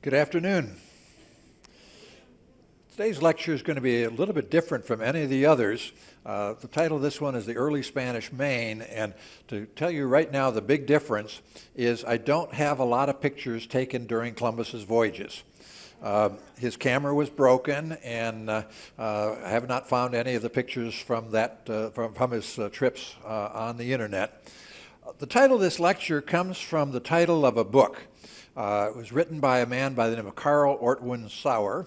Good afternoon. Today's lecture is going to be a little bit different from any of the others. The title of this one is The Early Spanish Main, and to tell you right now the big difference is I don't have a lot of pictures taken during Columbus's voyages. His camera was broken, and I have not found any of the pictures from his trips on the internet. The title of this lecture comes from the title of a book. It was written by a man by the name of Carl Ortwin Sauer,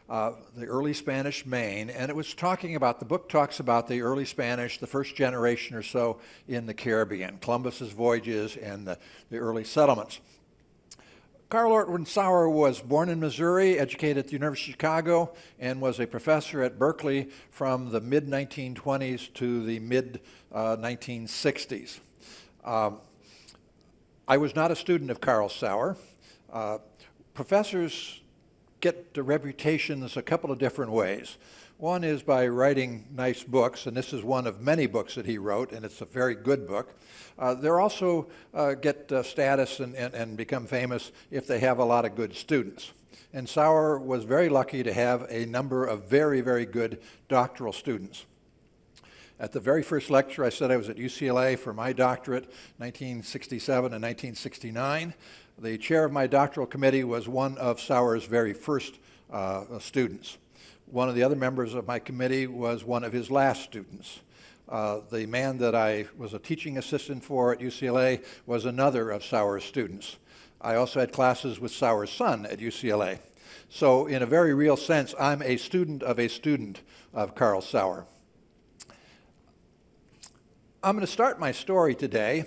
The Early Spanish Main, and the book talks about the early Spanish, the first generation or so in the Caribbean, Columbus's voyages and the early settlements. Carl Ortwin Sauer was born in Missouri, educated at the University of Chicago, and was a professor at Berkeley from the mid-1920s to the mid-1960s. I was not a student of Carl Sauer. Professors get the reputations a couple of different ways. One is by writing nice books, and this is one of many books that he wrote, and it's a very good book. They also get status and become famous if they have a lot of good students. And Sauer was very lucky to have a number of very, very good doctoral students. At the very first lecture, I said I was at UCLA for my doctorate, 1967 and 1969. The chair of my doctoral committee was one of Sauer's very first students. One of the other members of my committee was one of his last students. The man that I was a teaching assistant for at UCLA was another of Sauer's students. I also had classes with Sauer's son at UCLA. So in a very real sense, I'm a student of Carl Sauer. I'm going to start my story today,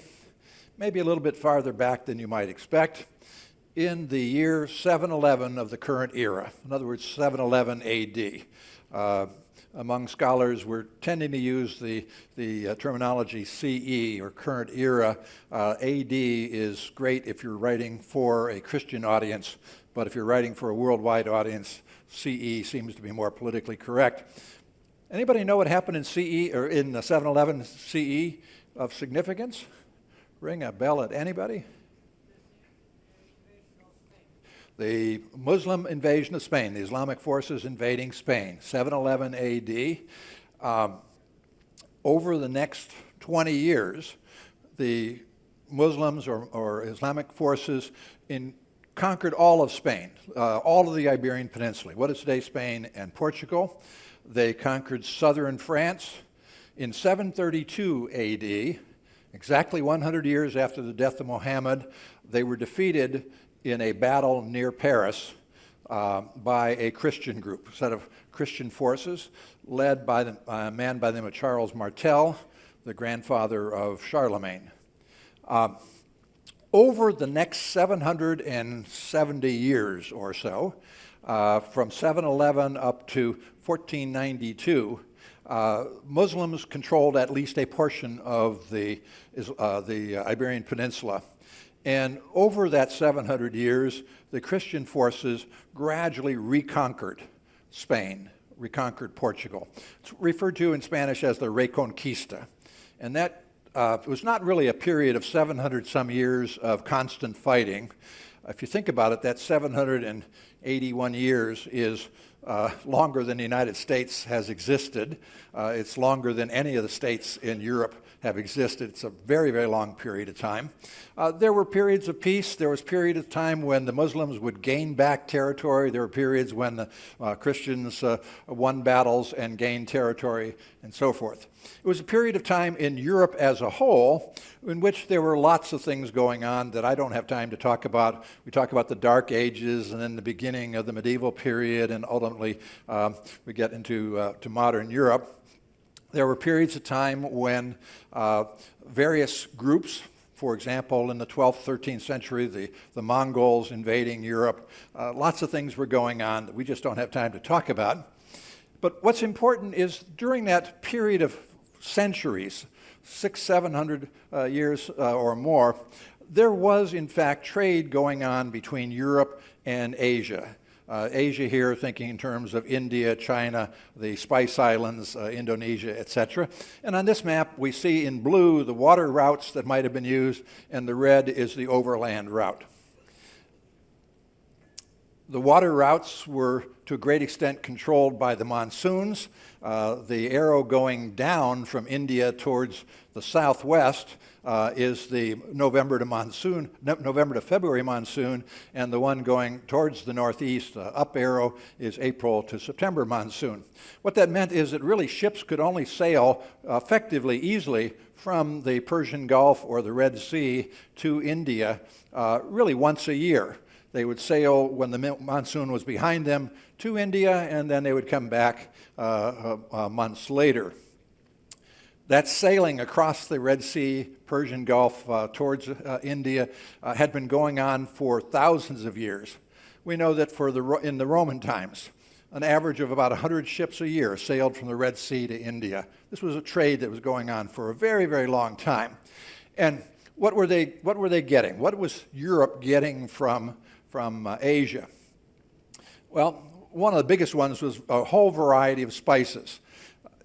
maybe a little bit farther back than you might expect, in the year 711 of the current era. In other words, 711 AD. Among scholars, we're tending to use the terminology CE, or current era. AD is great if you're writing for a Christian audience, but if you're writing for a worldwide audience, CE seems to be more politically correct. Anybody know what happened in CE, or in 711 CE of significance? Ring a bell at anybody? The Muslim invasion of Spain, the Islamic forces invading Spain, 711 AD. Over the next 20 years, the Muslims or Islamic forces conquered all of Spain, all of the Iberian Peninsula, what is today Spain and Portugal. They conquered southern France. In 732 AD, exactly 100 years after the death of Muhammad, they were defeated in a battle near Paris by a Christian group, a set of Christian forces led by a man by the name of Charles Martel, the grandfather of Charlemagne. Over the next 770 years or so, from 711 up to 1492, Muslims controlled at least a portion of the Iberian Peninsula. And over that 700 years, the Christian forces gradually reconquered Spain, reconquered Portugal. It's referred to in Spanish as the Reconquista. And that was not really a period of 700 some years of constant fighting. If you think about it, that 781 years is longer than the United States has existed. It's longer than any of the states in Europe have existed. It's a very, very long period of time. There were periods of peace. There was a period of time when the Muslims would gain back territory. There were periods when the Christians won battles and gained territory and so forth. It was a period of time in Europe as a whole in which there were lots of things going on that I don't have time to talk about. We talk about the Dark Ages and then the beginning of the medieval period, and ultimately we get into to modern Europe. There were periods of time when various groups, for example, in the 12th, 13th century, the Mongols invading Europe, lots of things were going on that we just don't have time to talk about. But what's important is during that period of centuries, 600-700 years or more, there was in fact trade going on between Europe and Asia. Asia here, thinking in terms of India, China, the Spice Islands, Indonesia, etc. And on this map, we see in blue the water routes that might have been used, and the red is the overland route. The water routes were to a great extent controlled by the monsoons. The arrow going down from India towards the southwest is the November to February monsoon, and the one going towards the northeast, up arrow, is April to September monsoon. What that meant is that really ships could only sail effectively, easily, from the Persian Gulf or the Red Sea to India really once a year. They would sail when the monsoon was behind them to India, and then they would come back months later. That sailing across the Red Sea, Persian Gulf towards India had been going on for thousands of years. We know that in the Roman times, an average of about 100 ships a year sailed from the Red Sea to India. This was a trade that was going on for a very, very long time. And what were they getting? What was Europe getting from Asia? Well, one of the biggest ones was a whole variety of spices.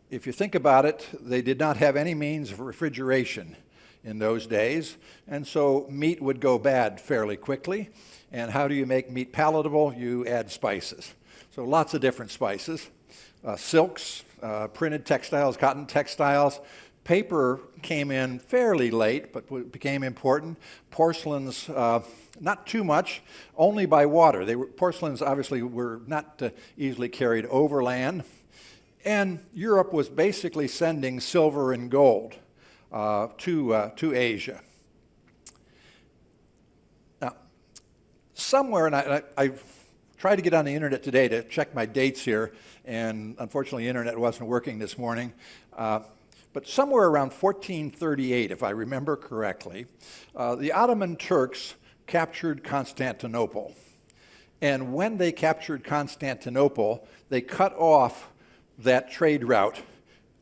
If you think about it, they did not have any means of refrigeration in those days, and so meat would go bad fairly quickly. And how do you make meat palatable? You add spices. So lots of different spices. Silks, printed textiles, cotton textiles. Paper came in fairly late, but became important. Porcelains, not too much, only by water. Porcelains obviously were not easily carried overland. And Europe was basically sending silver and gold to Asia. Now, somewhere, and I tried to get on the internet today to check my dates here, and unfortunately the internet wasn't working this morning. But somewhere around 1438, if I remember correctly, the Ottoman Turks captured Constantinople. And when they captured Constantinople, they cut off that trade route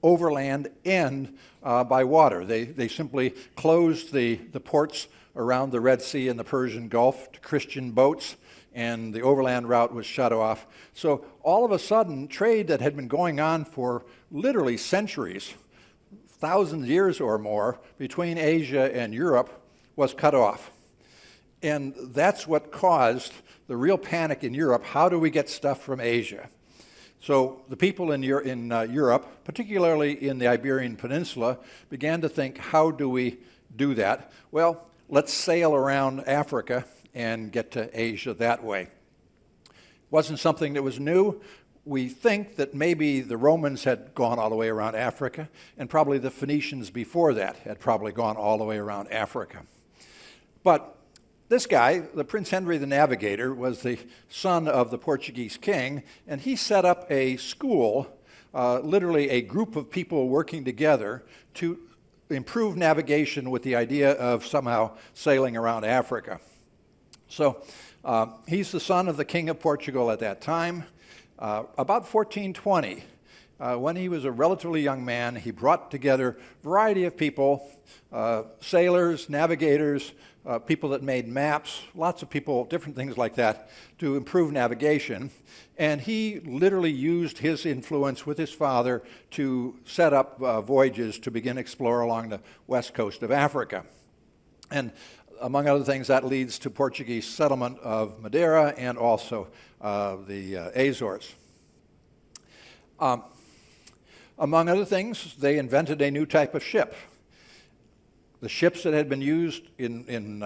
overland and by water. They simply closed the ports around the Red Sea and the Persian Gulf to Christian boats, and the overland route was shut off. So all of a sudden, trade that had been going on for literally centuries, thousands of years or more, between Asia and Europe was cut off. And that's what caused the real panic in Europe. How do we get stuff from Asia? So the people in Europe, particularly in the Iberian Peninsula, began to think, how do we do that? Well, let's sail around Africa and get to Asia that way. Wasn't something that was new. We think that maybe the Romans had gone all the way around Africa, and probably the Phoenicians before that had probably gone all the way around Africa. But this guy, the Prince Henry the Navigator, was the son of the Portuguese king, and he set up a school, literally a group of people working together to improve navigation with the idea of somehow sailing around Africa. So he's the son of the King of Portugal at that time. About 1420, when he was a relatively young man, he brought together a variety of people, sailors, navigators, people that made maps, lots of people, different things like that, to improve navigation. And he literally used his influence with his father to set up voyages to begin explore along the west coast of Africa. And among other things, that leads to Portuguese settlement of Madeira and also the Azores. Among other things, they invented a new type of ship. The ships that had been used in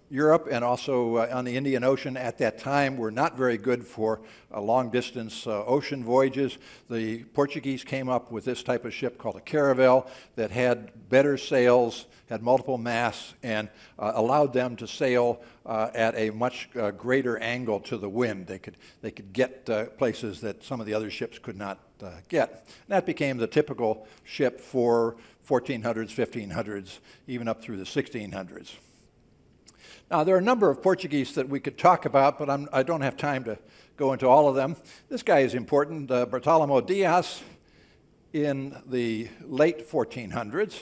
Europe and also on the Indian Ocean at that time were not very good for long-distance ocean voyages. The Portuguese came up with this type of ship called a caravel that had better sails, had multiple masts, and allowed them to sail at a much greater angle to the wind. They could get places that some of the other ships could not get. And that became the typical ship for 1400s, 1500s, even up through the 1600s. Now, there are a number of Portuguese that we could talk about, but I don't have time to go into all of them. This guy is important, Bartolomeu Dias, in the late 1400s.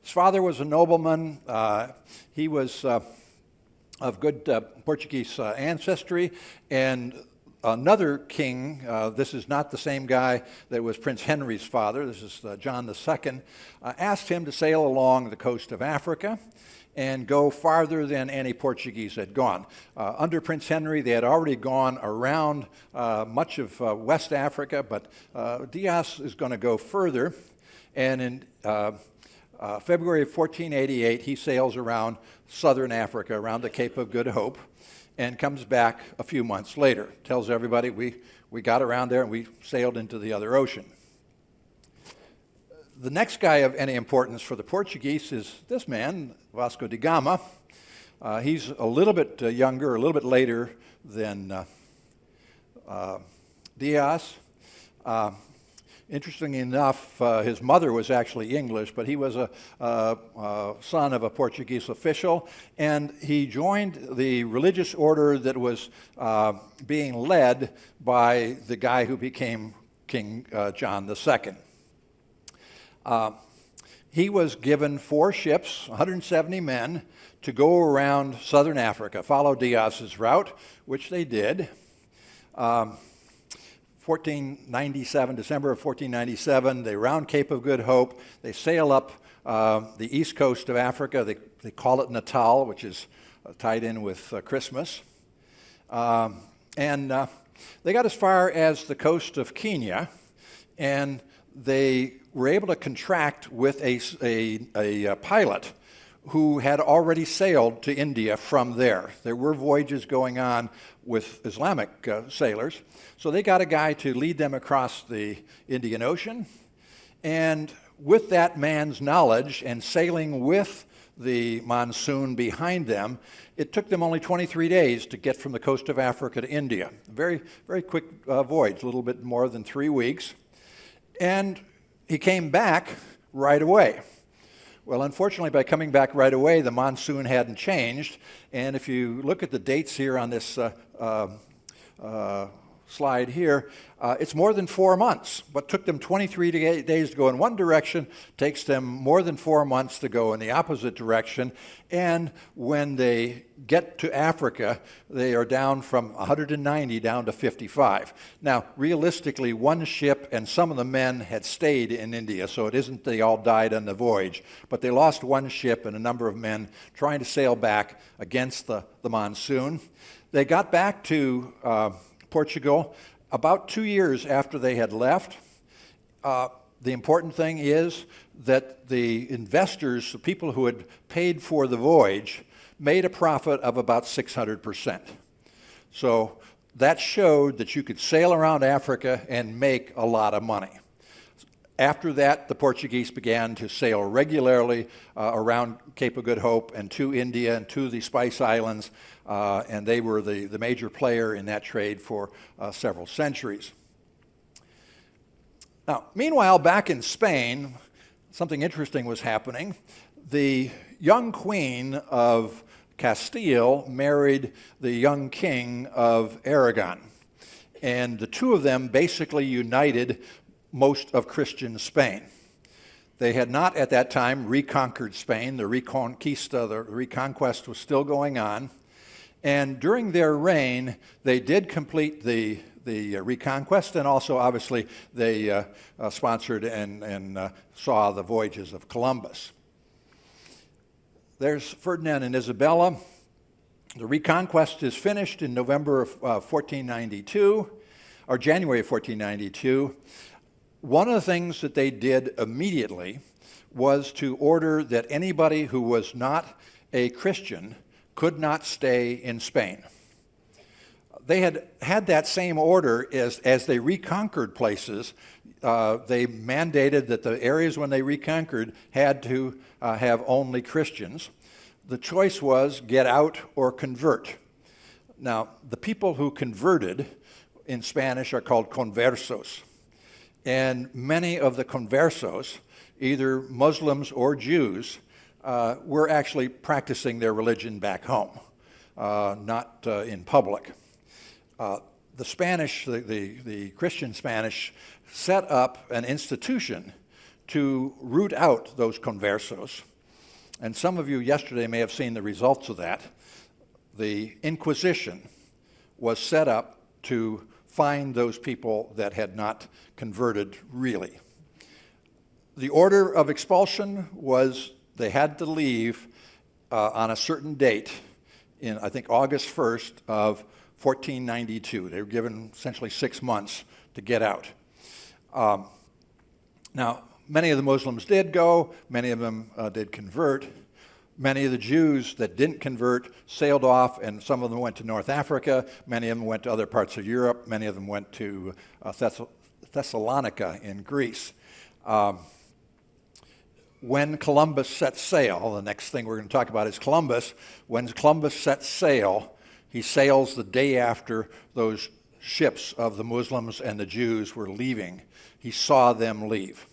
His father was a nobleman. He was of good Portuguese ancestry, and another king, this is not the same guy that was Prince Henry's father, this is John II, asked him to sail along the coast of Africa. and go farther than any Portuguese had gone. Under Prince Henry, they had already gone around much of West Africa, but Diaz is going to go further. And in February of 1488, he sails around southern Africa, around the Cape of Good Hope, and comes back a few months later. Tells everybody, we got around there and we sailed into the other ocean. The next guy of any importance for the Portuguese is this man, Vasco da Gama. He's a little bit younger, a little bit later than Diaz. Interestingly enough, his mother was actually English, but he was a son of a Portuguese official, and he joined the religious order that was being led by the guy who became King John II. He was given 4 ships, 170 men, to go around southern Africa, follow Diaz's route, which they did. 1497, December of 1497, they round Cape of Good Hope. They sail up the east coast of Africa. They call it Natal, which is tied in with Christmas. And they got as far as the coast of Kenya, and they were able to contract with a pilot who had already sailed to India from there. There were voyages going on with Islamic sailors. So they got a guy to lead them across the Indian Ocean. And with that man's knowledge and sailing with the monsoon behind them, it took them only 23 days to get from the coast of Africa to India. Very, very quick voyage, a little bit more than 3 weeks. And he came back right away. Well, unfortunately, by coming back right away, the monsoon hadn't changed. And if you look at the dates here on this slide here, it's more than 4 months. What took them 23 days to go in one direction takes them more than 4 months to go in the opposite direction. And when they get to Africa, they are down from 190 down to 55. Now, realistically, one ship and some of the men had stayed in India, so it isn't they all died on the voyage. But they lost one ship and a number of men trying to sail back against the monsoon. They got back to Portugal about 2 years after they had left. The important thing is that the investors, the people who had paid for the voyage, made a profit of about 600%. So that showed that you could sail around Africa and make a lot of money. After that, the Portuguese began to sail regularly around Cape of Good Hope and to India and to the Spice Islands, and they were the major player in that trade for several centuries. Now, meanwhile, back in Spain, something interesting was happening. The young queen of Castile married the young king of Aragon, and the two of them basically united most of Christian Spain. They had not at that time reconquered Spain. The Reconquista, the reconquest was still going on. And during their reign, they did complete the reconquest, and also obviously they sponsored and saw the voyages of Columbus. There's Ferdinand and Isabella. The reconquest is finished in November of 1492, or January of 1492. One of the things that they did immediately was to order that anybody who was not a Christian could not stay in Spain. They had that same order as they reconquered places. They mandated that the areas when they reconquered had to have only Christians. The choice was get out or convert. Now, the people who converted in Spanish are called conversos. And many of the conversos, either Muslims or Jews, were actually practicing their religion back home, not in public. The Spanish, the Christian Spanish, set up an institution to root out those conversos. And some of you yesterday may have seen the results of that. The Inquisition was set up to find those people that had not converted really. The order of expulsion was they had to leave on a certain date in, I think, August 1st of 1492. They were given essentially 6 months to get out. Now, many of the Muslims did go. Many of them did convert. Many of the Jews that didn't convert sailed off, and some of them went to North Africa. Many of them went to other parts of Europe. Many of them went to Thessalonica in Greece. When Columbus set sail, the next thing we're going to talk about is Columbus. When Columbus set sail, he sails the day after those ships of the Muslims and the Jews were leaving. He saw them leave.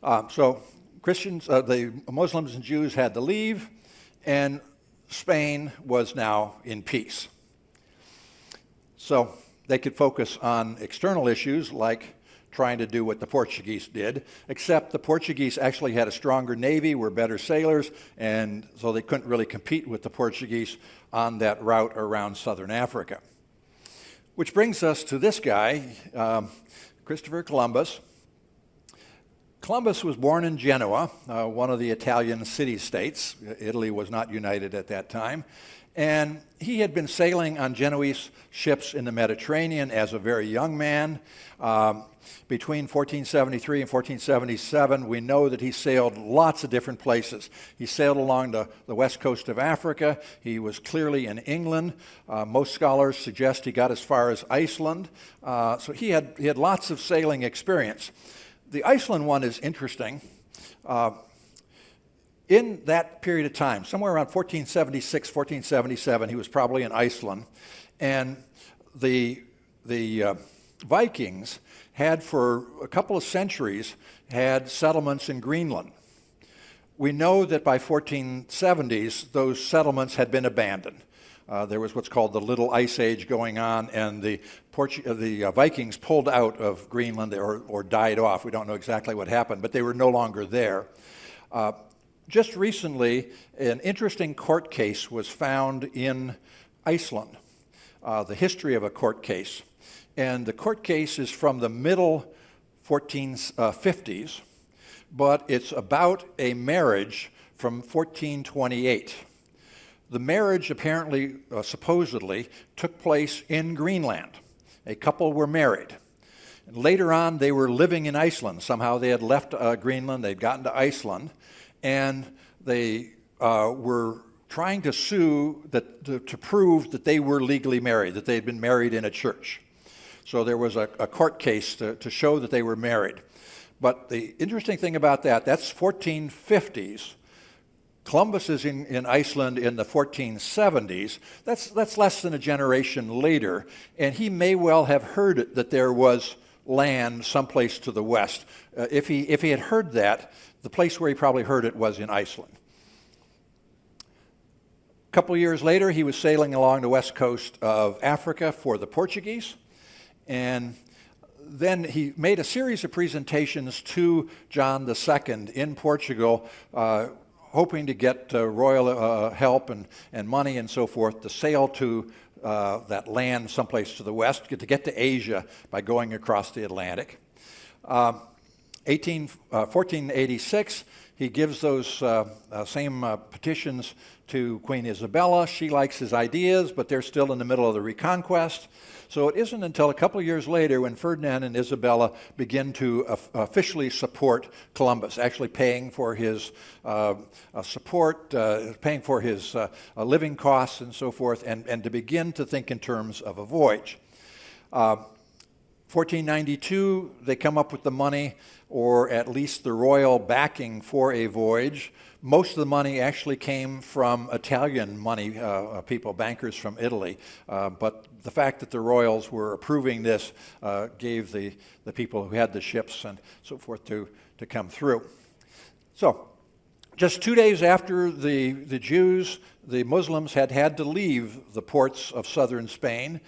So Christians, the Muslims and Jews had to leave, and Spain was now in peace. So they could focus on external issues like trying to do what the Portuguese did, except the Portuguese actually had a stronger navy, were better sailors, and so they couldn't really compete with the Portuguese on that route around southern Africa. Which brings us to this guy, Christopher Columbus. Columbus was born in Genoa, one of the Italian city-states. Italy was not united at that time. And he had been sailing on Genoese ships in the Mediterranean as a very young man. Between 1473 and 1477, we know that he sailed lots of different places. He sailed along the west coast of Africa. He was clearly in England. Most scholars suggest he got as far as Iceland. So he had lots of sailing experience. The Iceland one is interesting. In that period of time, somewhere around 1476, 1477, he was probably in Iceland. And the Vikings had for a couple of centuries had settlements in Greenland. We know that by 1470s, those settlements had been abandoned. There was what's called the Little Ice Age going on, and the Vikings pulled out of Greenland or died off. We don't know exactly what happened, but they were no longer there. Just recently, an interesting court case was found in Iceland, the history of a court case. And the court case is from the middle 1450s, but it's about a marriage from 1428. The marriage apparently, supposedly, took place in Greenland. A couple were married. And later on, they were living in Iceland. Somehow they had left Greenland, they'd gotten to Iceland, and they were trying to sue to prove that they were legally married, that they had been married in a church. So there was a court case to show that they were married. But the interesting thing about that's 1450s. Columbus is in Iceland in the 1470s. That's less than a generation later, and he may well have heard that there was land someplace to the west. If he had heard that, the place where he probably heard it was in Iceland. A couple of years later, he was sailing along the west coast of Africa for the Portuguese, and then he made a series of presentations to John II in Portugal, hoping to get royal help and money and so forth to sail to that land someplace to the west, to get to Asia by going across the Atlantic. 1486, he gives those same petitions to Queen Isabella. She likes his ideas, but they're still in the middle of the Reconquest. So it isn't until a couple of years later when Ferdinand and Isabella begin to officially support Columbus, actually paying for his support, paying for his living costs and so forth, and to begin to think in terms of a voyage. 1492, they come up with the money, or at least the royal backing for a voyage. Most of the money actually came from Italian money, people, bankers from Italy. But the fact that the royals were approving this gave the people who had the ships and so forth to come through. So just 2 days after the Jews, the Muslims had to leave the ports of southern Spain,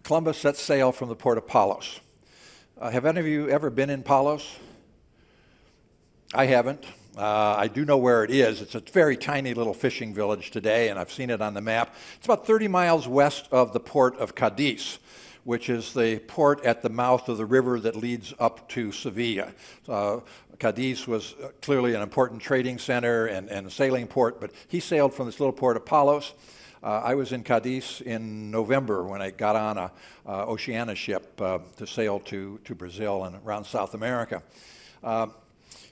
Columbus set sail from the port of Palos. Have any of you ever been in Palos? I haven't. I do know where it is. It's a very tiny little fishing village today, and I've seen it on the map. It's about 30 miles west of the port of Cadiz, which is the port at the mouth of the river that leads up to Sevilla. Cadiz was clearly an important trading center and a sailing port, but he sailed from this little port of Palos. I was in Cadiz in November when I got on a Oceania ship to sail to Brazil and around South America.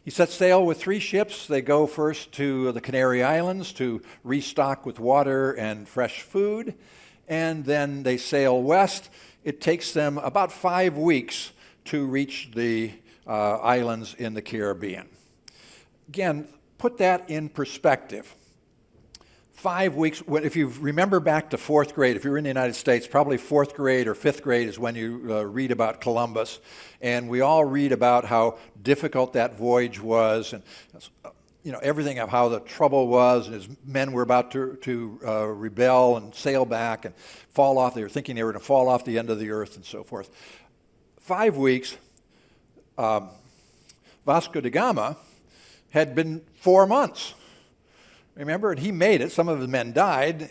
He set sail with 3 ships. They go first to the Canary Islands to restock with water and fresh food, and then they sail west. It takes them about 5 weeks to reach the islands in the Caribbean. Again, put that in perspective. 5 weeks, if you remember back to 4th grade, if you're in the United States, probably 4th grade or 5th grade is when you read about Columbus. And we all read about how difficult that voyage was and everything of how the trouble was, and his men were about to rebel and sail back and fall off. They were thinking they were going to fall off the end of the earth and so forth. 5 weeks, Vasco da Gama had been 4 months. Remember, and he made it. Some of his men died,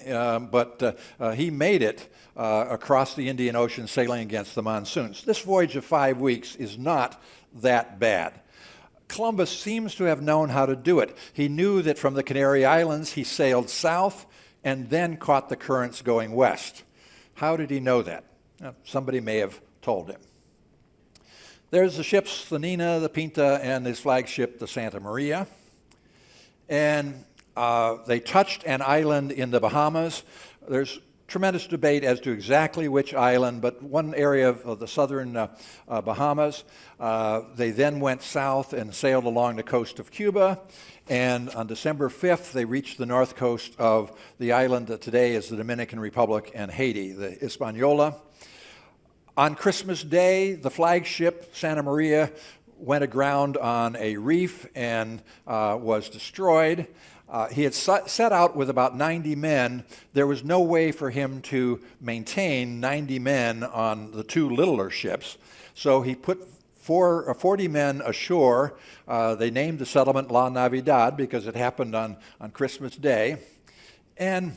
but he made it across the Indian Ocean sailing against the monsoons. This voyage of 5 weeks is not that bad. Columbus seems to have known how to do it. He knew that from the Canary Islands he sailed south and then caught the currents going west. How did he know that? Somebody may have told him. There's the ships, the Nina, the Pinta, and his flagship, the Santa Maria. And they touched an island in the Bahamas. There's tremendous debate as to exactly which island, but one area of the southern Bahamas. They then went south and sailed along the coast of Cuba, and on December 5th, they reached the north coast of the island that today is the Dominican Republic and Haiti, the Hispaniola. On Christmas Day, the flagship, Santa Maria, went aground on a reef and was destroyed. He had set out with about 90 men. There was no way for him to maintain 90 men on the 2 littler ships. So he put 40 men ashore. They named the settlement La Navidad because it happened on Christmas Day. And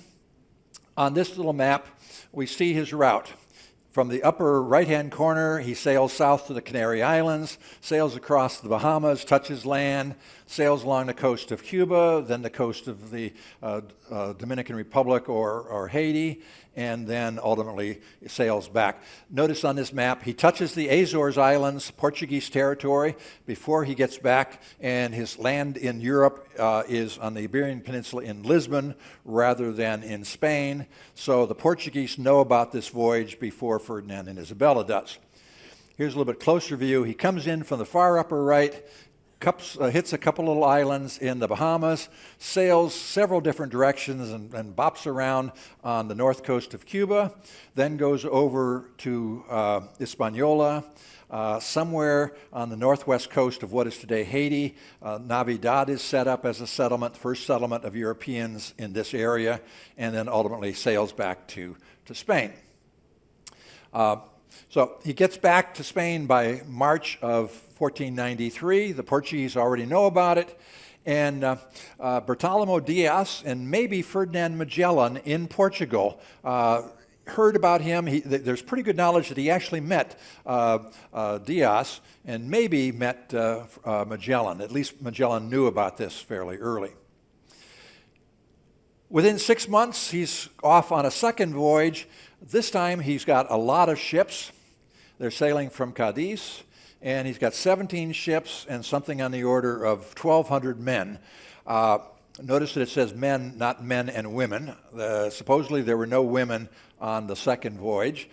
on this little map, we see his route. From the upper right-hand corner, he sails south to the Canary Islands, sails across the Bahamas, touches land, sails along the coast of Cuba, then the coast of the Dominican Republic or Haiti, and then ultimately sails back. Notice on this map, he touches the Azores Islands, Portuguese territory, before he gets back, and his land in Europe is on the Iberian Peninsula in Lisbon rather than in Spain. So the Portuguese know about this voyage before Ferdinand and Isabella does. Here's a little bit closer view. He comes in from the far upper right, hits a couple little islands in the Bahamas, sails several different directions and bops around on the north coast of Cuba, then goes over to Hispaniola, somewhere on the northwest coast of what is today Haiti. Navidad is set up as a settlement, first settlement of Europeans in this area, and then ultimately sails back to Spain. So he gets back to Spain by March of 1493. The Portuguese already know about it. And Bartolomé Diaz and maybe Ferdinand Magellan in Portugal heard about him. There's pretty good knowledge that he actually met Diaz and maybe met Magellan. At least Magellan knew about this fairly early. Within 6 months, he's off on a second voyage. This time, he's got a lot of ships. They're sailing from Cadiz, and he's got 17 ships and something on the order of 1,200 men. Notice that it says men, not men and women. Supposedly, there were no women on the second voyage.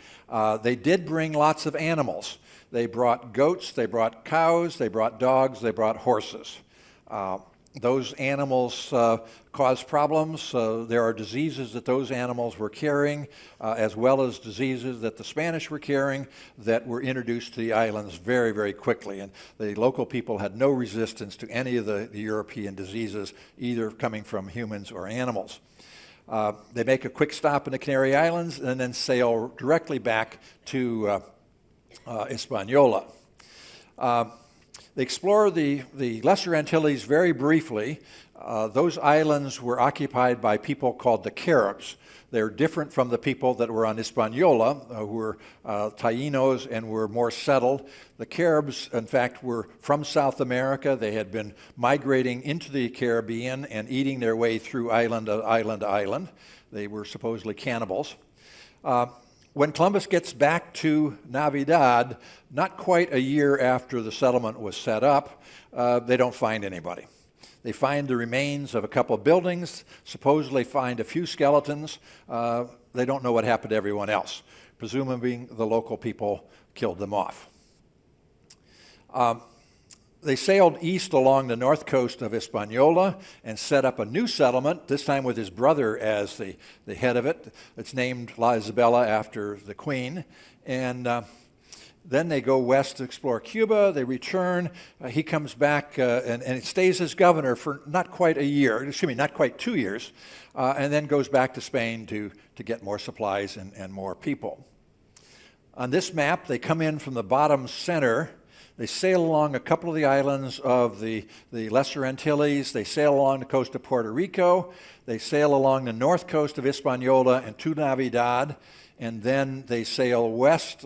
They did bring lots of animals. They brought goats, they brought cows, they brought dogs, they brought horses. Those animals cause problems. There are diseases that those animals were carrying, as well as diseases that the Spanish were carrying that were introduced to the islands very, very quickly. And the local people had no resistance to any of the European diseases, either coming from humans or animals. They make a quick stop in the Canary Islands and then sail directly back to Hispaniola. They explore the Lesser Antilles very briefly. Those islands were occupied by people called the Caribs. They're different from the people that were on Hispaniola, who were Tainos and were more settled. The Caribs, in fact, were from South America. They had been migrating into the Caribbean and eating their way through island to island to island. They were supposedly cannibals. When Columbus gets back to Navidad, not quite a year after the settlement was set up, they don't find anybody. They find the remains of a couple of buildings, supposedly find a few skeletons. They don't know what happened to everyone else. Presumably the local people killed them off. They sailed east along the north coast of Hispaniola and set up a new settlement, this time with his brother as the head of it. It's named La Isabela after the queen. And then they go west to explore Cuba. They return. He comes back and stays as governor for not quite a year, not quite 2 years, and then goes back to Spain to get more supplies and more people. On this map, they come in from the bottom center. They sail along a couple of the islands of the Lesser Antilles. They sail along the coast of Puerto Rico. They sail along the north coast of Hispaniola and to Navidad. And then they sail west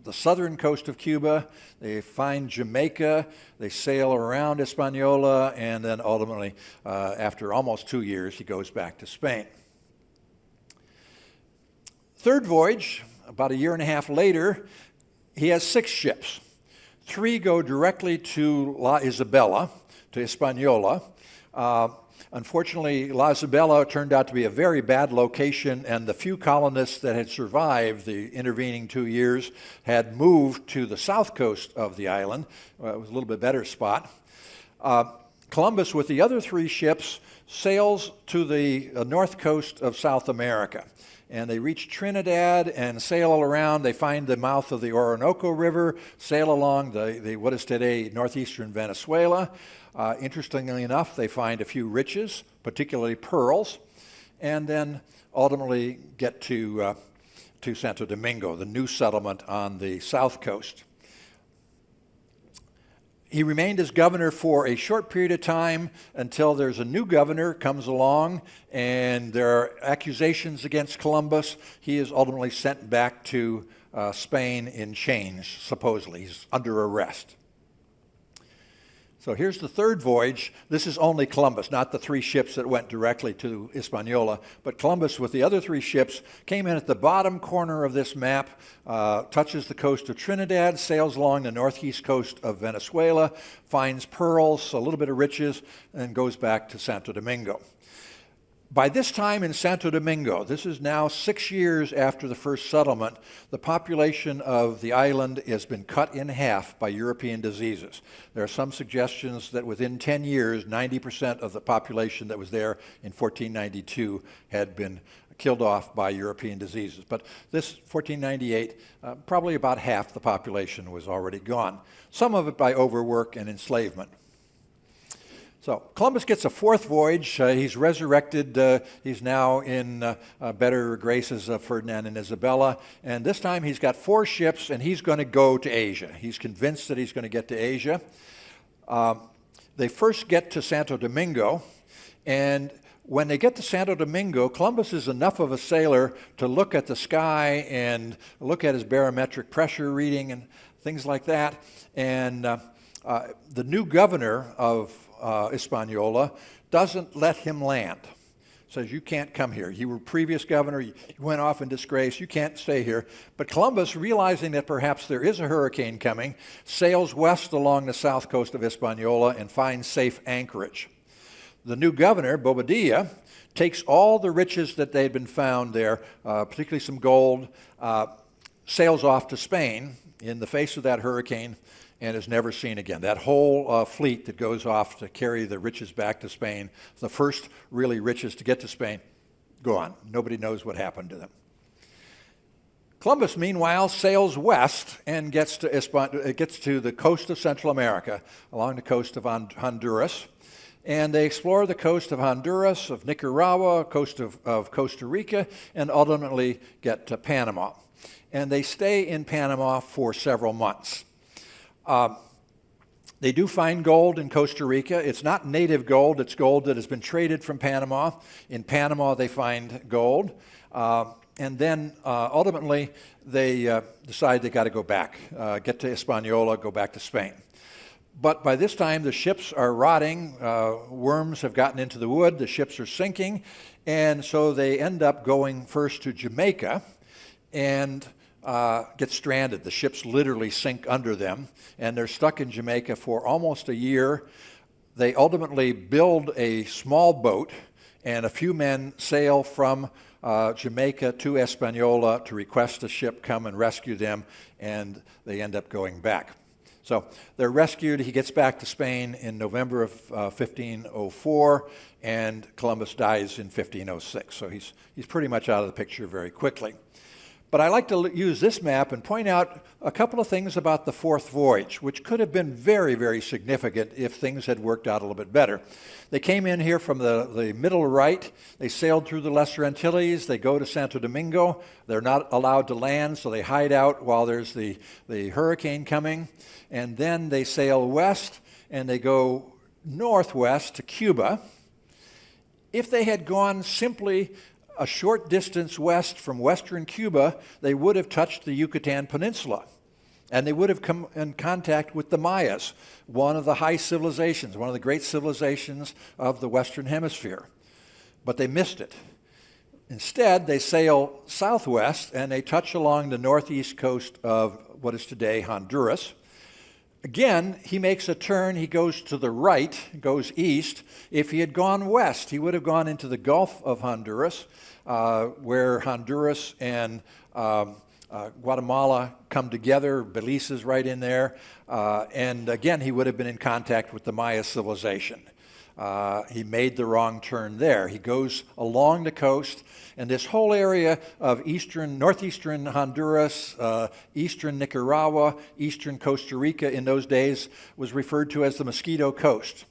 the southern coast of Cuba. They find Jamaica. They sail around Hispaniola. And then ultimately, after almost 2 years, he goes back to Spain. Third voyage, about a year and a half later, he has 6 ships. 3 go directly to La Isabela, to Hispaniola. Unfortunately, La Isabela turned out to be a very bad location, and the few colonists that had survived the intervening 2 years had moved to the south coast of the island. It was a little bit better spot. Columbus, with the other 3 ships, sails to the north coast of South America. And they reach Trinidad and sail all around. They find the mouth of the Orinoco River, sail along the what is today northeastern Venezuela. Interestingly enough, they find a few riches, particularly pearls, and then ultimately get to Santo Domingo, the new settlement on the south coast. He remained as governor for a short period of time until there's a new governor comes along and there are accusations against Columbus. He is ultimately sent back to Spain in chains, supposedly. He's under arrest. So here's the third voyage. This is only Columbus, not the 3 ships that went directly to Hispaniola. But Columbus, with the other 3 ships, came in at the bottom corner of this map, touches the coast of Trinidad, sails along the northeast coast of Venezuela, finds pearls, a little bit of riches, and goes back to Santo Domingo. By this time in Santo Domingo, this is now 6 years after the first settlement, the population of the island has been cut in half by European diseases. There are some suggestions that within 10 years, 90% of the population that was there in 1492 had been killed off by European diseases. But this 1498, probably about half the population was already gone, some of it by overwork and enslavement. So Columbus gets a 4th voyage. He's resurrected. He's now in better graces of Ferdinand and Isabella. And this time he's got 4 ships, and he's going to go to Asia. He's convinced that he's going to get to Asia. They first get to Santo Domingo. And when they get to Santo Domingo, Columbus is enough of a sailor to look at the sky and look at his barometric pressure reading and things like that. And the new governor of Hispaniola doesn't let him land. Says, you can't come here. You were previous governor. You went off in disgrace. You can't stay here. But Columbus, realizing that perhaps there is a hurricane coming, sails west along the south coast of Hispaniola and finds safe anchorage. The new governor, Bobadilla, takes all the riches that they had been found there, particularly some gold, sails off to Spain in the face of that hurricane, and is never seen again. That whole fleet that goes off to carry the riches back to Spain, the first really riches to get to Spain, gone. Nobody knows what happened to them. Columbus, meanwhile, sails west and gets to the coast of Central America, along the coast of Honduras. And they explore the coast of Honduras, of Nicaragua, coast of Costa Rica, and ultimately get to Panama. And they stay in Panama for several months. They do find gold in Costa Rica. It's not native gold. It's gold that has been traded from Panama. In Panama, they find gold. And then ultimately, they decide they got to go back, get to Hispaniola, go back to Spain. But by this time, the ships are rotting. Worms have gotten into the wood. The ships are sinking. And so they end up going first to Jamaica and get stranded. The ships literally sink under them, and they're stuck in Jamaica for almost a year. They ultimately build a small boat, and a few men sail from Jamaica to Hispaniola to request a ship come and rescue them, and they end up going back. So they're rescued. He gets back to Spain in November of 1504, and Columbus dies in 1506. So he's pretty much out of the picture very quickly. But I like to use this map and point out a couple of things about the fourth voyage, which could have been very, very significant if things had worked out a little bit better. They came in here from the middle right. They sailed through the Lesser Antilles. They go to Santo Domingo. They're not allowed to land, so they hide out while there's the hurricane coming. And then they sail west, and they go northwest to Cuba. If they had gone simply a short distance west from western Cuba, they would have touched the Yucatan Peninsula, and they would have come in contact with the Mayas, one of the high civilizations, one of the great civilizations of the Western Hemisphere. But they missed it. Instead, they sail southwest, and they touch along the northeast coast of what is today Honduras. Again, he makes a turn. He goes to the right, goes east. If he had gone west, he would have gone into the Gulf of Honduras, where Honduras and Guatemala come together. Belize is right in there. And again, he would have been in contact with the Maya civilization. He made the wrong turn there. He goes along the coast, and this whole area of northeastern Honduras, eastern Nicaragua, eastern Costa Rica in those days was referred to as the Mosquito Coast.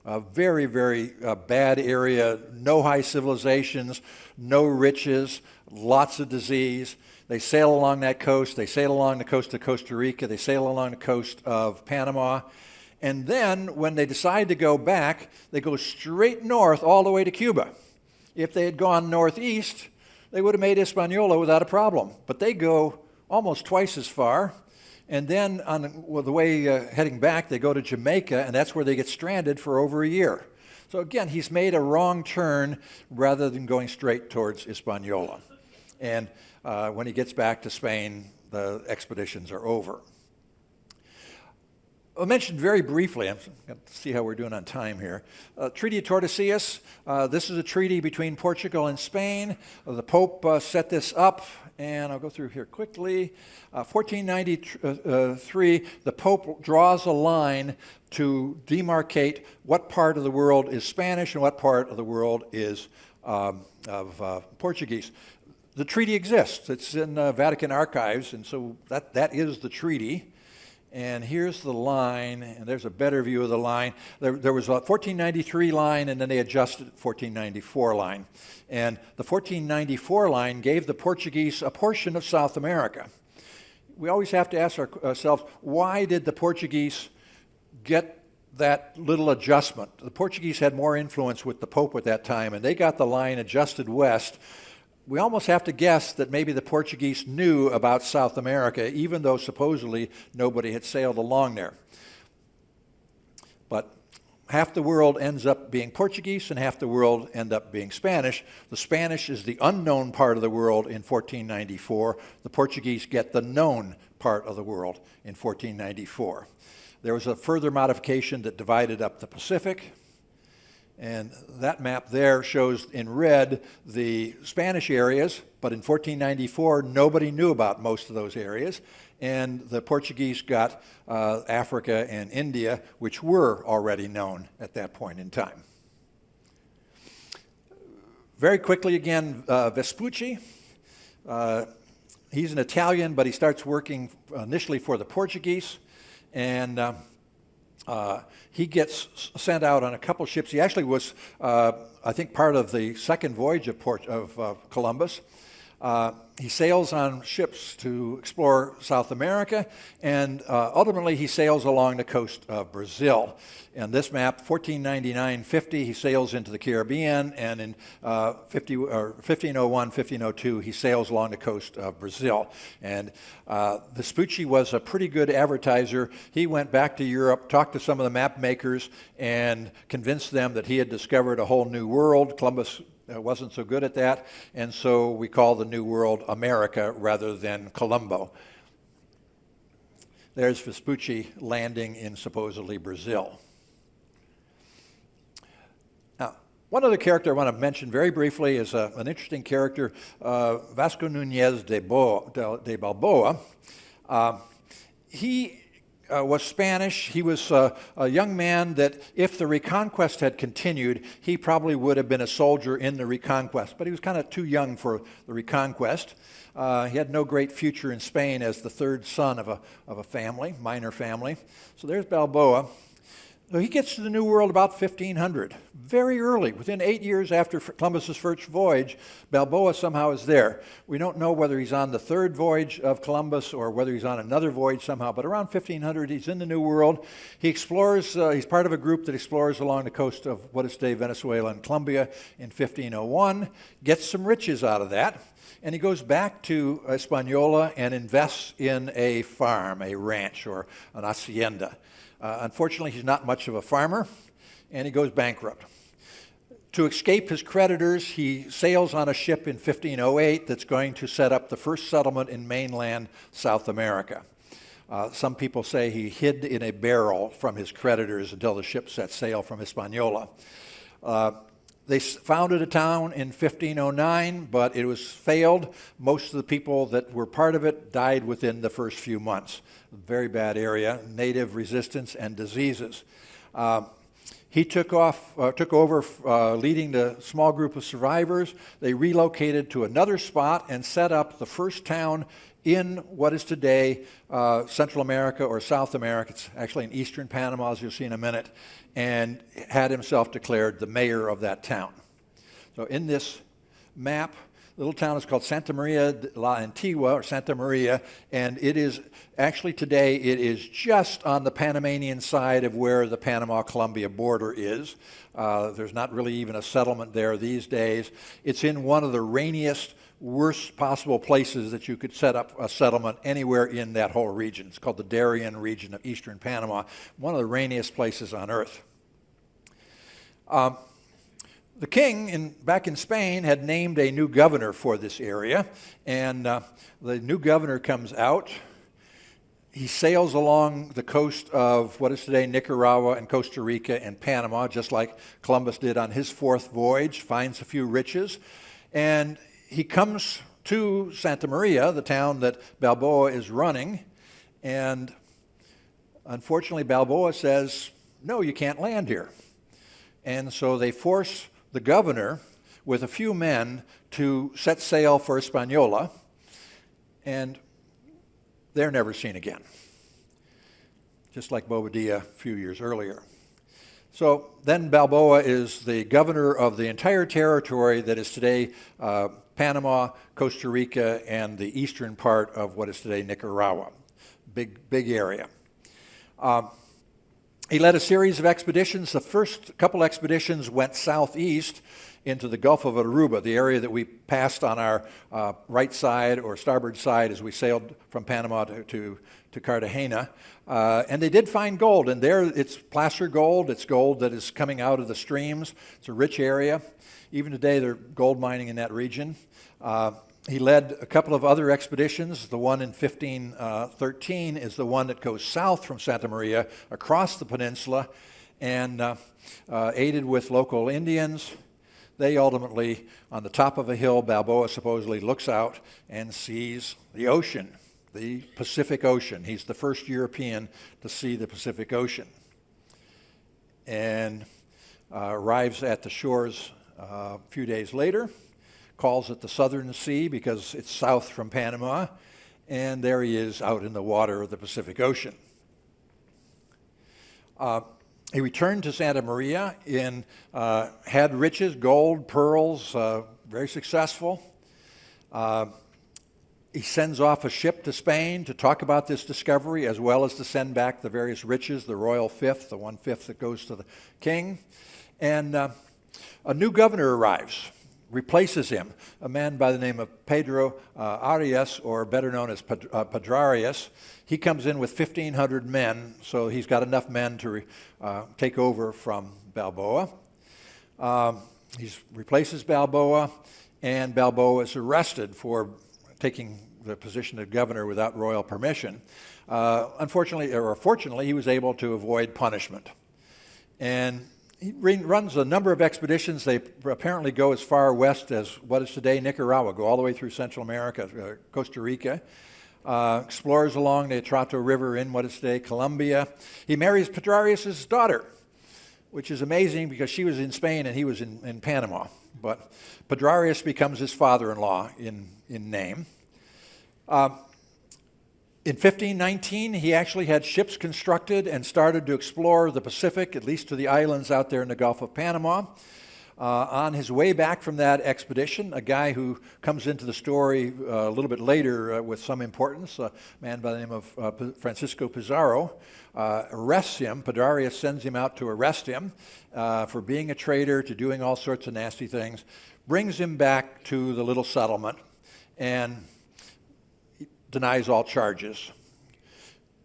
A very, very bad area, no high civilizations, no riches, lots of disease. They sail along that coast. They sail along the coast of Costa Rica. They sail along the coast of Panama. And then when they decide to go back, they go straight north all the way to Cuba. If they had gone northeast, they would have made Hispaniola without a problem. But they go almost twice as far. And then on the way heading back, they go to Jamaica, and that's where they get stranded for over a year. So again, he's made a wrong turn rather than going straight towards Hispaniola. And when he gets back to Spain, the expeditions are over. I mentioned very briefly, I'm going to see how we're doing on time here, Treaty of Tordesillas. This is a treaty between Portugal and Spain. The Pope set this up, and I'll go through here quickly. 1493, the Pope draws a line to demarcate what part of the world is Spanish and what part of the world is Portuguese. The treaty exists. It's in Vatican archives, and so that is the treaty. And here's the line, and there's a better view of the line. There was a 1493 line, and then they adjusted 1494 line. And the 1494 line gave the Portuguese a portion of South America. We always have to ask ourselves, why did the Portuguese get that little adjustment? The Portuguese had more influence with the Pope at that time, and they got the line adjusted west. We almost have to guess that maybe the Portuguese knew about South America, even though supposedly nobody had sailed along there. But half the world ends up being Portuguese and half the world end up being Spanish. The Spanish is the unknown part of the world in 1494. The Portuguese get the known part of the world in 1494. There was a further modification that divided up the Pacific. And that map there shows in red the Spanish areas, but in 1494, nobody knew about most of those areas. And the Portuguese got Africa and India, which were already known at that point in time. Very quickly again, Vespucci. He's an Italian, but he starts working initially for the Portuguese. And he gets sent out on a couple ships. He actually was, I think, part of the second voyage of Columbus. He sails on ships to explore South America, and ultimately he sails along the coast of Brazil. In this map, 1499-50, he sails into the Caribbean, and in 1501-1502, he sails along the coast of Brazil. And Vespucci was a pretty good advertiser. He went back to Europe, talked to some of the map makers, and convinced them that he had discovered a whole new world. Columbus wasn't so good at that, and so we call the New World America rather than Colombo. There's Vespucci landing in supposedly Brazil. Now, one other character I want to mention very briefly is an interesting character, Vasco Núñez de Balboa. He was Spanish. He was a young man that if the Reconquest had continued, he probably would have been a soldier in the Reconquest, but he was kind of too young for the Reconquest. He had no great future in Spain as the third son of a family, minor family. So there's Balboa. So he gets to the New World about 1500, very early. Within 8 years after Columbus's first voyage, Balboa somehow is there. We don't know whether he's on the third voyage of Columbus or whether he's on another voyage somehow, but around 1500 he's in the New World. He explores, he's part of a group that explores along the coast of what is today Venezuela and Colombia in 1501, gets some riches out of that, and he goes back to Hispaniola and invests in a farm, a ranch, or an hacienda. Unfortunately, he's not much of a farmer, and he goes bankrupt. To escape his creditors, he sails on a ship in 1508 that's going to set up the first settlement in mainland South America. Some people say he hid in a barrel from his creditors until the ship set sail from Hispaniola. They founded a town in 1509, but it was failed. Most of the people that were part of it died within the first few months. Very bad area, native resistance and diseases. He took over leading the small group of survivors. They relocated to another spot and set up the first town in what is today Central America or South America. It's actually in eastern Panama, as you'll see in a minute, and had himself declared the mayor of that town. So in this map, the little town is called Santa Maria de la Antigua, or Santa Maria, and it is actually today, it is just on the Panamanian side of where the Panama-Colombia border is. There's not really even a settlement there these days. It's in one of the rainiest, worst possible places that you could set up a settlement anywhere in that whole region. It's called the Darien region of eastern Panama, one of the rainiest places on earth. The king back in Spain had named a new governor for this area, and the new governor comes out. He sails along the coast of what is today Nicaragua and Costa Rica and Panama, just like Columbus did on his fourth voyage, finds a few riches, and he comes to Santa Maria, the town that Balboa is running, and unfortunately Balboa says, no, you can't land here. And so they force the governor with a few men to set sail for Hispaniola, and they're never seen again, just like Bobadilla a few years earlier. So then Balboa is the governor of the entire territory that is today Panama, Costa Rica, and the eastern part of what is today Nicaragua. Big area. He led a series of expeditions. The first couple expeditions went southeast into the Gulf of Aruba, the area that we passed on our right side or starboard side as we sailed from Panama to Cartagena. And they did find gold, and there it's placer gold. It's gold that is coming out of the streams. It's a rich area. Even today, they're gold mining in that region. He led a couple of other expeditions. The one in 1513 is the one that goes south from Santa Maria across the peninsula and aided with local Indians. They ultimately, on the top of a hill, Balboa supposedly looks out and sees the ocean, the Pacific Ocean. He's the first European to see the Pacific Ocean, and arrives at the shores a few days later, calls it the Southern Sea because it's south from Panama, and there he is out in the water of the Pacific Ocean. He returned to Santa Maria and had riches, gold, pearls, very successful. He sends off a ship to Spain to talk about this discovery, as well as to send back the various riches, the royal fifth, the 1/5 that goes to the king. And a new governor arrives, replaces him, a man by the name of Pedro Arias, or better known as Pedrarius. He comes in with 1,500 men, so he's got enough men to take over from Balboa. He replaces Balboa, and Balboa is arrested for taking the position of governor without royal permission. Unfortunately, or fortunately, he was able to avoid punishment. And he runs a number of expeditions. They apparently go as far west as what is today Nicaragua, go all the way through Central America, Costa Rica. Explores along the Atrato River in what is today Colombia. He marries Pedrarius' daughter, which is amazing because she was in Spain and he was in Panama. But Pedrarius becomes his father-in-law in name. In 1519, he actually had ships constructed and started to explore the Pacific, at least to the islands out there in the Gulf of Panama. On his way back from that expedition, a guy who comes into the story a little bit later with some importance, a man by the name of Francisco Pizarro, arrests him. Pedrarius sends him out to arrest him for being a traitor, to doing all sorts of nasty things, brings him back to the little settlement, and denies all charges.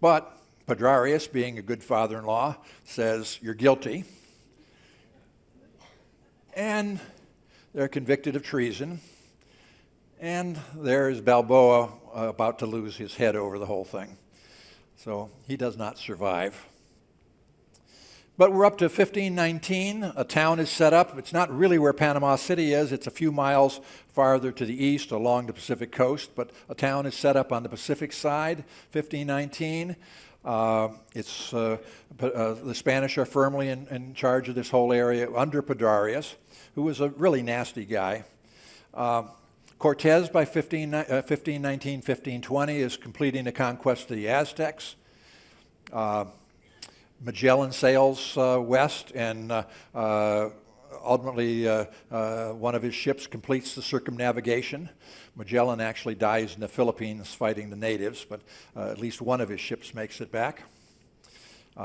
But Pedrarius, being a good father-in-law, says, "You're guilty." And they're convicted of treason. And there is Balboa about to lose his head over the whole thing. So he does not survive. But we're up to 1519. A town is set up. It's not really where Panama City is. It's a few miles farther to the east along the Pacific coast. But a town is set up on the Pacific side, 1519. The Spanish are firmly in charge of this whole area under Pedrarius, who was a really nasty guy. Cortez by 1519, 1520 is completing the conquest of the Aztecs. Magellan sails west, and ultimately one of his ships completes the circumnavigation. Magellan actually dies in the Philippines fighting the natives, but at least one of his ships makes it back.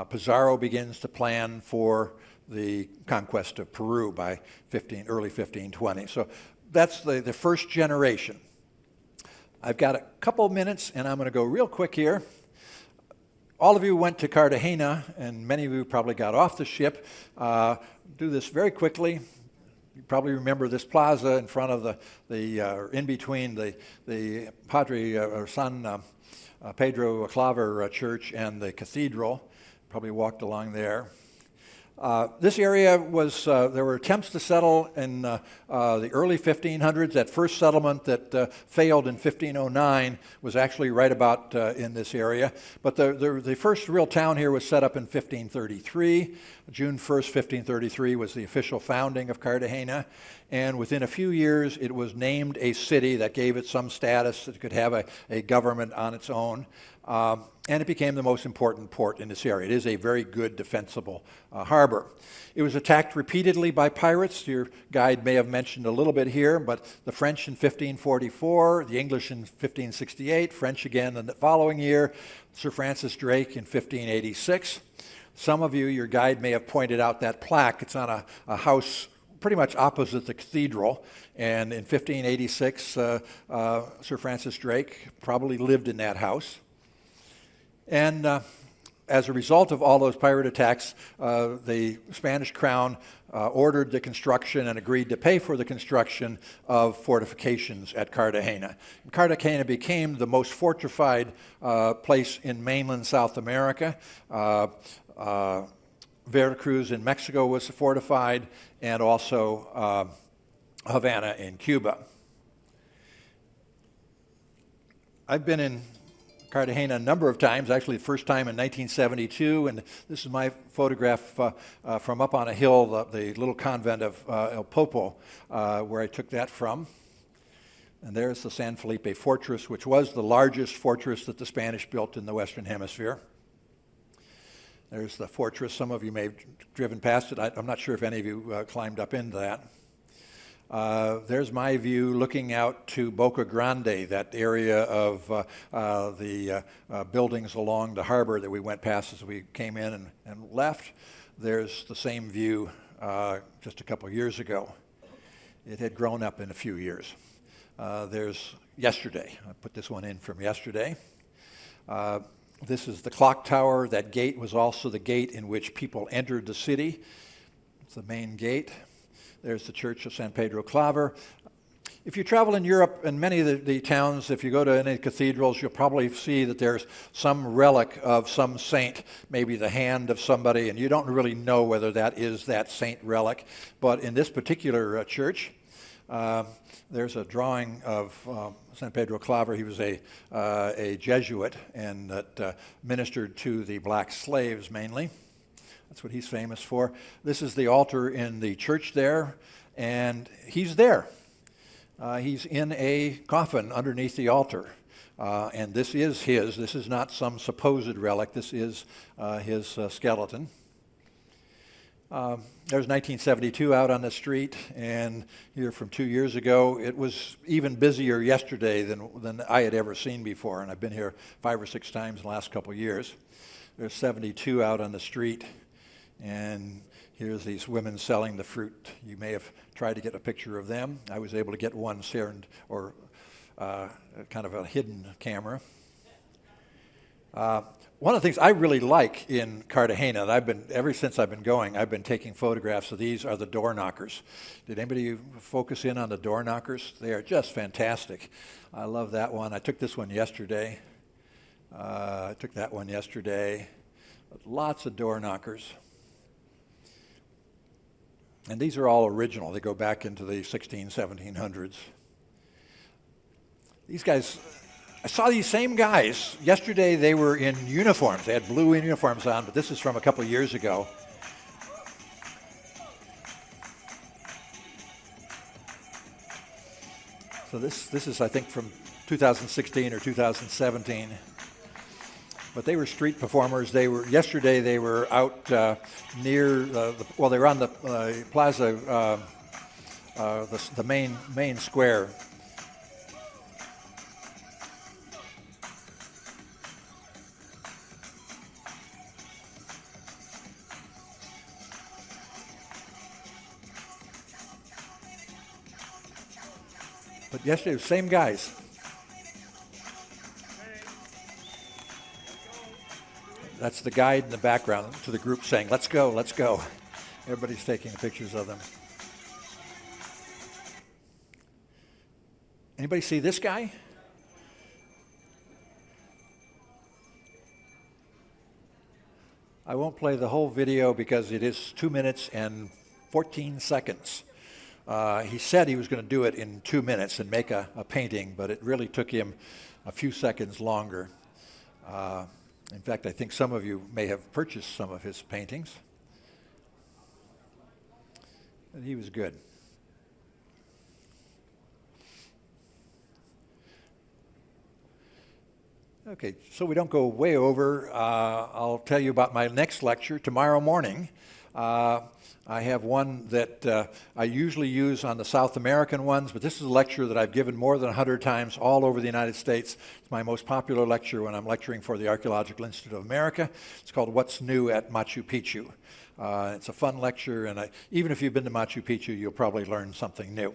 Pizarro begins to plan for the conquest of Peru by early 1520. So that's the first generation. I've got a couple minutes, and I'm going to go real quick here. All of you went to Cartagena, and many of you probably got off the ship. Do this very quickly. You probably remember this plaza in front of in between the Padre or San Pedro Claver Church and the cathedral. Probably walked along there. This area was, there were attempts to settle in the early 1500s. That first settlement that failed in 1509 was actually right about in this area. But the first real town here was set up in 1533. June 1st, 1533 was the official founding of Cartagena. And within a few years, it was named a city that gave it some status that could have a government on its own. And it became the most important port in this area. It is a very good defensible harbor. It was attacked repeatedly by pirates. Your guide may have mentioned a little bit here, but the French in 1544, the English in 1568, French again in the following year, Sir Francis Drake in 1586. Some of you, your guide may have pointed out that plaque. It's on a house pretty much opposite the cathedral. And in 1586, Sir Francis Drake probably lived in that house. And as a result of all those pirate attacks, the Spanish crown ordered the construction and agreed to pay for the construction of fortifications at Cartagena. And Cartagena became the most fortified place in mainland South America. Veracruz in Mexico was fortified, and also Havana in Cuba. I've been in Cartagena a number of times, actually the first time in 1972, and this is my photograph from up on a hill, the little convent of El Popo, where I took that from. And there's the San Felipe Fortress, which was the largest fortress that the Spanish built in the Western Hemisphere. There's the fortress. Some of you may have driven past it. I'm not sure if any of you climbed up into that. There's my view looking out to Boca Grande, that area of the buildings along the harbor that we went past as we came in and left. There's the same view just a couple years ago. It had grown up in a few years. There's yesterday. I put this one in from yesterday. This is the clock tower. That gate was also the gate in which people entered the city. It's the main gate. There's the Church of San Pedro Claver. If you travel in Europe, in many of the towns, if you go to any cathedrals, you'll probably see that there's some relic of some saint, maybe the hand of somebody, and you don't really know whether that is that saint relic. But in this particular church, there's a drawing of San Pedro Claver. He was a Jesuit and that ministered to the black slaves mainly. That's what he's famous for. This is the altar in the church there, and he's there. He's in a coffin underneath the altar, and this is his. This is not some supposed relic. This is his skeleton. There's 1972 out on the street, and here from 2 years ago. It was even busier yesterday than I had ever seen before, and I've been here 5 or 6 times in the last couple of years. There's 72 out on the street, and here's these women selling the fruit. You may have tried to get a picture of them. I was able to get one kind of a hidden camera. One of the things I really like in Cartagena, and ever since I've been going, I've been taking photographs of these, are the door knockers. Did anybody focus in on the door knockers? They are just fantastic. I love that one. I took this one yesterday. I took that one yesterday. Lots of door knockers. And these are all original. They go back into the 1700s. These guys, I saw these same guys. Yesterday they were in uniforms. They had blue uniforms on, but this is from a couple of years ago. So this is, I think, from 2016 or 2017. But they were street performers. Yesterday they were out near they were on the plaza, the main square. But yesterday, the same guys. That's the guide in the background to the group saying, "Let's go, let's go." Everybody's taking pictures of them. Anybody see this guy? I won't play the whole video because it is 2 minutes and 14 seconds. He said he was going to do it in 2 minutes and make a painting, but it really took him a few seconds longer. In fact, I think some of you may have purchased some of his paintings. But he was good. Okay, so we don't go way over. I'll tell you about my next lecture tomorrow morning. I have one that I usually use on the South American ones, but this is a lecture that I've given more than 100 times all over the United States. It's my most popular lecture when I'm lecturing for the Archaeological Institute of America. It's called What's New at Machu Picchu. It's a fun lecture, and even if you've been to Machu Picchu, you'll probably learn something new.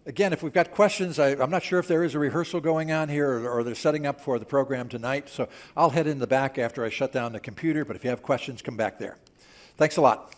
Again, if we've got questions, I'm not sure if there is a rehearsal going on here or they're setting up for the program tonight, so I'll head in the back after I shut down the computer, but if you have questions, come back there. Thanks a lot.